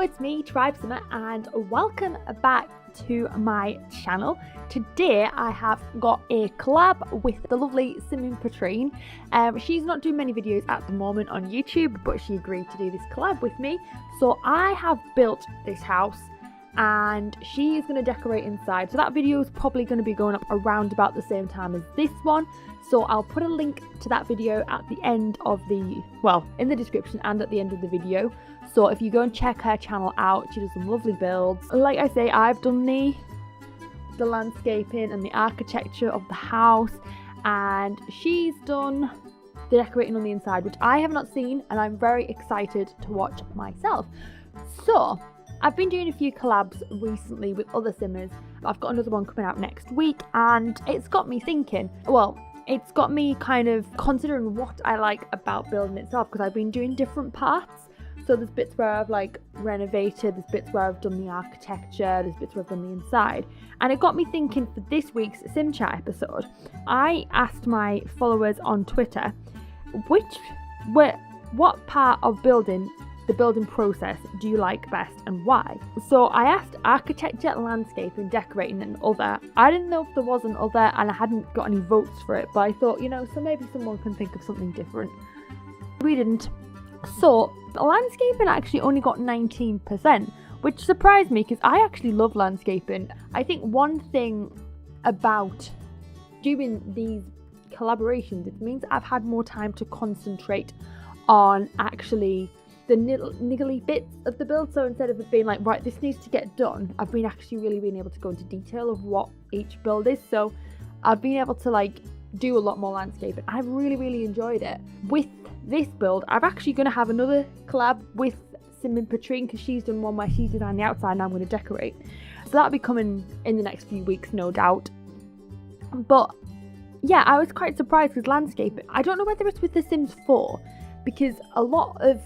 it's me, Tribe Simmer, and welcome back to my channel. Today I have got a collab with the lovely Simming Pettrine. She's not doing many videos at the moment on YouTube, but she agreed to do this collab with me. So I have built this house and she is going to decorate inside. So that video is probably going to be going up around about the same time as this one. So I'll put a link to that video at the end of the, well, in the description and at the end of the video. So if you go and check her channel out, she does some lovely builds. Like I say, I've done the landscaping and the architecture of the house, and she's done the decorating on the inside, which I have not seen, and I'm very excited to watch myself. So I've been doing a few collabs recently with other simmers. I've got another one coming out next week, and it's got me thinking, well, it's got me kind of considering what I like about building itself, because I've been doing different parts. So there's bits where I've like renovated, there's bits where I've done the architecture, there's bits where I've done the inside. And it got me thinking for this week's Sim Chat episode, I asked my followers on Twitter, what part of the building process do you like best and why? So I asked architecture, landscaping, decorating and other. I didn't know if there was an other and I hadn't got any votes for it, but I thought, you know, so maybe someone can think of something different. We didn't. So landscaping actually only got 19%, which surprised me because I actually love landscaping. I think one thing about doing these collaborations, it means I've had more time to concentrate on actually the niggly bits of the build. So instead of it being like, right, this needs to get done, I've been actually really being able to go into detail of what each build is. So I've been able to like do a lot more landscaping. I've really enjoyed it. With this build, I'm actually going to have another collab with Simming Pettrine because she's done one where she's designed the outside and I'm going to decorate. So that'll be coming in the next few weeks, no doubt. But yeah, I was quite surprised with landscaping. I don't know whether it's with The Sims 4 because a lot of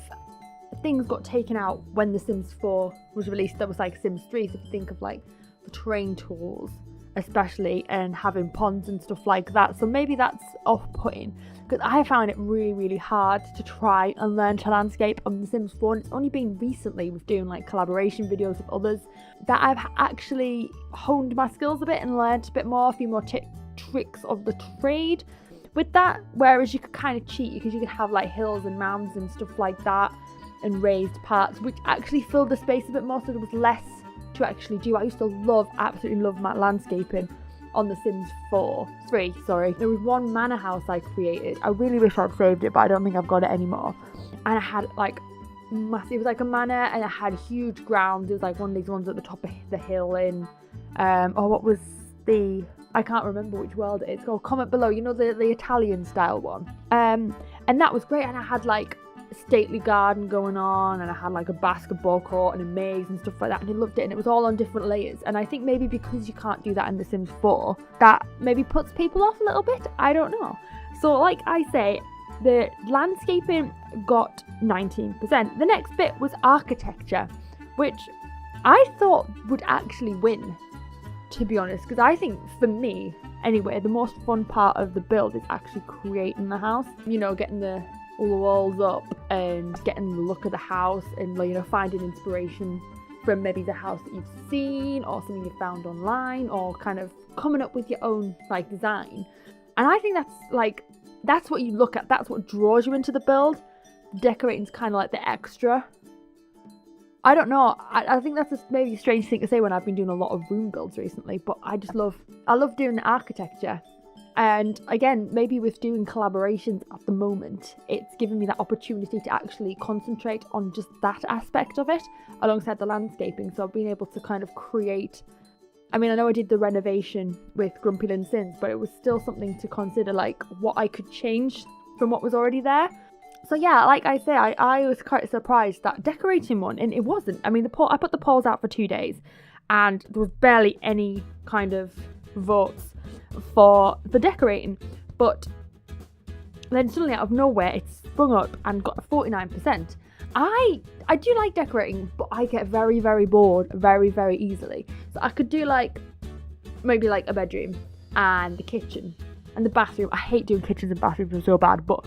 things got taken out when The Sims 4 was released. There was like Sims 3, so if you think of like the terrain tools especially and having ponds and stuff like that, so maybe that's off-putting because I found it really hard to try and learn to landscape on The Sims 4, and it's only been recently with doing like collaboration videos with others that I've actually honed my skills a bit and learned a bit more, a few more tricks of the trade with that, whereas you could kind of cheat because you could have like hills and mounds and stuff like that and raised parts which actually filled the space a bit more, so there was less to actually do. I used to absolutely love my landscaping on The Sims 3. There was one manor house I created. I really wish I'd saved it, but I don't think I've got it anymore. And I had like massive, it was like a manor and it had huge grounds. It was like one of these ones at the top of the hill in, what was the, I can't remember which world it is. It's called, comment below, you know, the Italian style one. And that was great, and I had like stately garden going on, and I had like a basketball court and a maze and stuff like that, and I loved it, and it was all on different layers. And I think maybe because you can't do that in The Sims 4, that maybe puts people off a little bit, I don't know. So like I say, the landscaping got 19%. The next bit was architecture, which I thought would actually win, to be honest, because I think for me anyway, the most fun part of the build is actually creating the house, you know, getting all the walls up and getting the look of the house, and, you know, finding inspiration from maybe the house that you've seen or something you found online, or kind of coming up with your own like design. And I think that's what you look at, that's what draws you into the build. Decorating's kind of like the extra. I don't know, I think that's maybe a strange thing to say when I've been doing a lot of room builds recently, but I love doing the architecture. And again, maybe with doing collaborations at the moment, it's given me that opportunity to actually concentrate on just that aspect of it alongside the landscaping. So I've been able to kind of create, I mean, I know I did the renovation with Grumpy Lynn Sins, but it was still something to consider, like what I could change from what was already there. So yeah, like I say, I was quite surprised that decorating one, and it wasn't. I mean, I put the polls out for 2 days and there was barely any kind of votes for the decorating, but then suddenly out of nowhere it sprung up and got 49%. I do like decorating, but I get very bored very easily. So I could do like maybe like a bedroom and the kitchen and the bathroom. I hate doing kitchens and bathrooms, they're so bad, but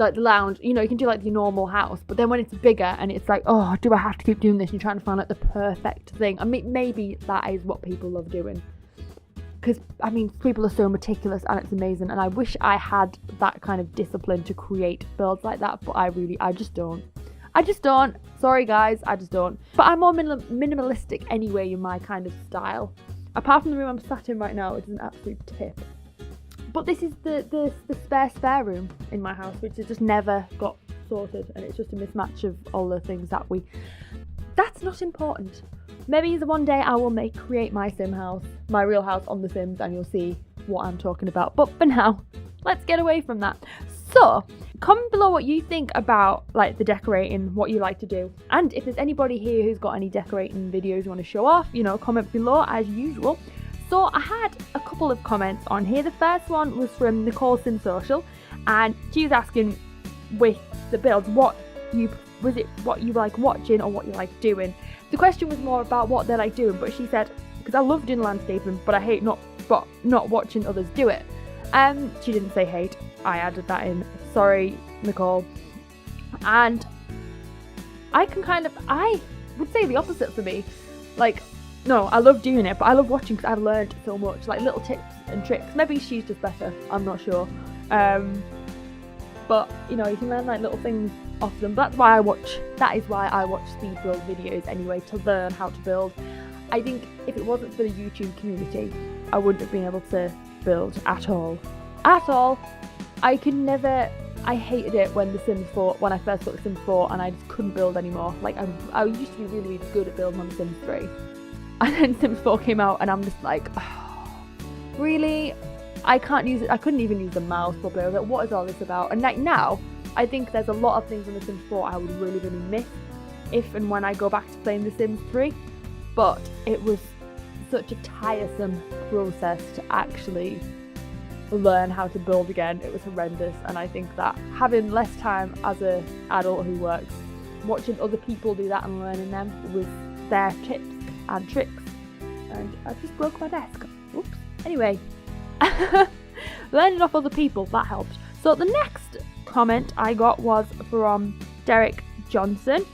like the lounge, you know, you can do like your normal house, but then when it's bigger and it's like, oh, do I have to keep doing this? You're trying to find like the perfect thing. I mean, maybe that is what people love doing, because I mean, people are so meticulous and it's amazing, and I wish I had that kind of discipline to create builds like that, but I just don't. Sorry guys, I just don't. But I'm more minimalistic anyway in my kind of style. Apart from the room I'm sat in right now, which is an absolute tip. But this is the spare room in my house, which has just never got sorted, and it's just a mismatch of all the things that's not important. Maybe the one day I will create my sim house, my real house on The Sims, and you'll see what I'm talking about. But for now, let's get away from that. So, comment below what you think about like the decorating, what you like to do. And if there's anybody here who's got any decorating videos you want to show off, you know, comment below as usual. So I had a couple of comments on here. The first one was from Nicole Sim Social, and she was asking with the builds what you like watching or what you like doing. The question was more about what they like doing, but she said, because I love doing landscaping, but I hate not watching others do it. She didn't say hate. I added that in. Sorry, Nicole. And I would say the opposite for me. Like, no, I love doing it, but I love watching because I've learned so much, like little tips and tricks. Maybe she's just better, I'm not sure. But you know, you can learn like little things off them. That is why I watch speed build videos anyway, to learn how to build. I think if it wasn't for the YouTube community, I wouldn't have been able to build at all. I hated it when when I first got The Sims 4 and I just couldn't build anymore. Like I used to be really, really good at building on The Sims 3. And then Sims 4 came out and I'm just like, oh, really? I can't use it. I couldn't even use the mouse properly. I was like, what is all this about? And like now, I think there's a lot of things in The Sims 4 I would really, really miss if and when I go back to playing The Sims 3. But it was such a tiresome process to actually learn how to build again. It was horrendous, and I think that having less time as an adult who works, watching other people do that and learning them with their tips and tricks, and I just broke my desk. Oops. Anyway, learning off other people, that helped. So the next comment I got was from Derek Johnson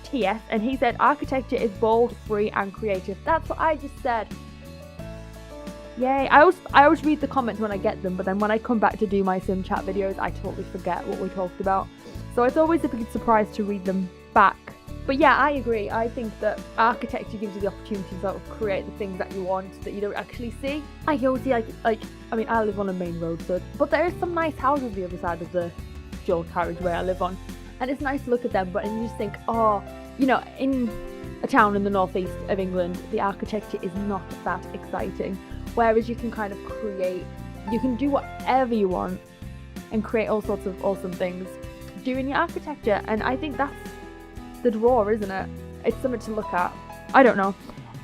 TS, and he said architecture is bold, free and creative. That's what I just said. Yay. I always read the comments when I get them, but then when I come back to do my sim chat videos, I totally forget what we talked about. So it's always a big surprise to read them back. But yeah, I agree. I think that architecture gives you the opportunity to sort of create the things that you want that you don't actually see. I can always see I mean, I live on a main road, but there is some nice houses the other side of the dual carriageway I live on, and it's nice to look at them, but you just think, oh, you know, in a town in the northeast of England, the architecture is not that exciting. Whereas you can kind of you can do whatever you want and create all sorts of awesome things doing your architecture. And I think that's the draw, isn't it? It's something to look at. I don't know.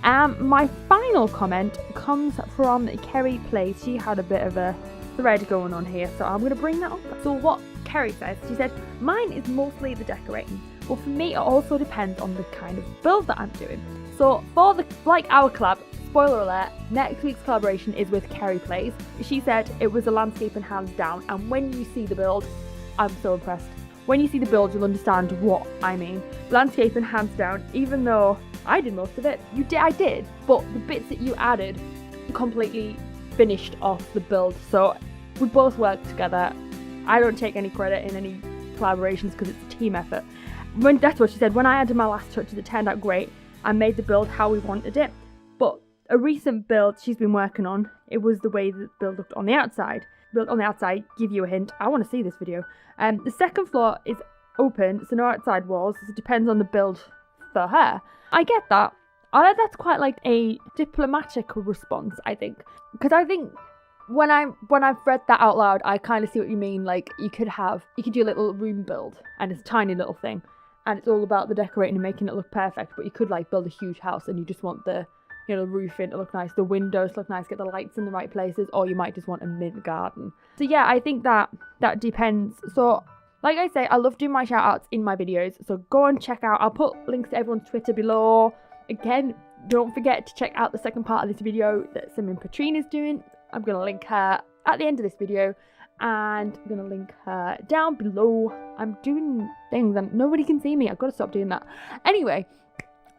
My final comment comes from Kerry Plays. She had a bit of a thread going on here, so I'm going to bring that up. So what Kerry says, she said, mine is mostly the decorating. Well, for me, it also depends on the kind of build that I'm doing. So for our collab, spoiler alert, next week's collaboration is with Kerry Plays. She said it was a landscape and hands down, and when you see the build, I'm so impressed. When you see the build, you'll understand what I mean. Landscape and hands down, even though I did most of it, I did, but the bits that you added completely finished off the build. So we both worked together. I don't take any credit in any collaborations because it's a team effort. That's what she said. When I added my last touches, it turned out great. I made the build how we wanted it. But a recent build she's been working on, it was the way the build looked on the outside. Built on the outside, give you a hint. I want to see this video. The second floor is open, so no outside walls. So it depends on the build for her. I get that. That's quite like a diplomatic response, I think. Because I think when I've read that out loud, I kind of see what you mean. Like you could do a little room build, and it's a tiny little thing, and it's all about the decorating and making it look perfect. But you could like build a huge house, and you just want the roofing to look nice, the windows to look nice, get the lights in the right places, or you might just want a mint garden. So yeah, I think that depends. So like I say, I love doing my shout outs in my videos, so go and check out, I'll put links to everyone's Twitter below. Again, don't forget to check out the second part of this video that SimmingPettrine is doing. I'm going to link her at the end of this video. and I'm gonna link her down below. I'm doing things and nobody can see me. I've got to stop doing that. Anyway,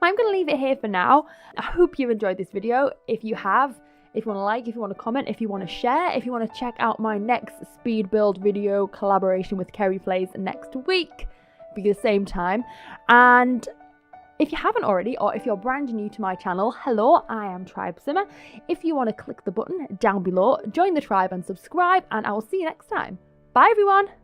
I'm gonna leave it here for now. I hope you've enjoyed this video. If you have, if you want to like, if you want to comment, if you want to share, if you want to check out my next speed build video collaboration with Kerry Plays next week, be the same time. And if you haven't already, or if you're brand new to my channel, hello, I am Tribe Simmer. If you want to click the button down below, join the tribe and subscribe, and I will see you next time. Bye everyone!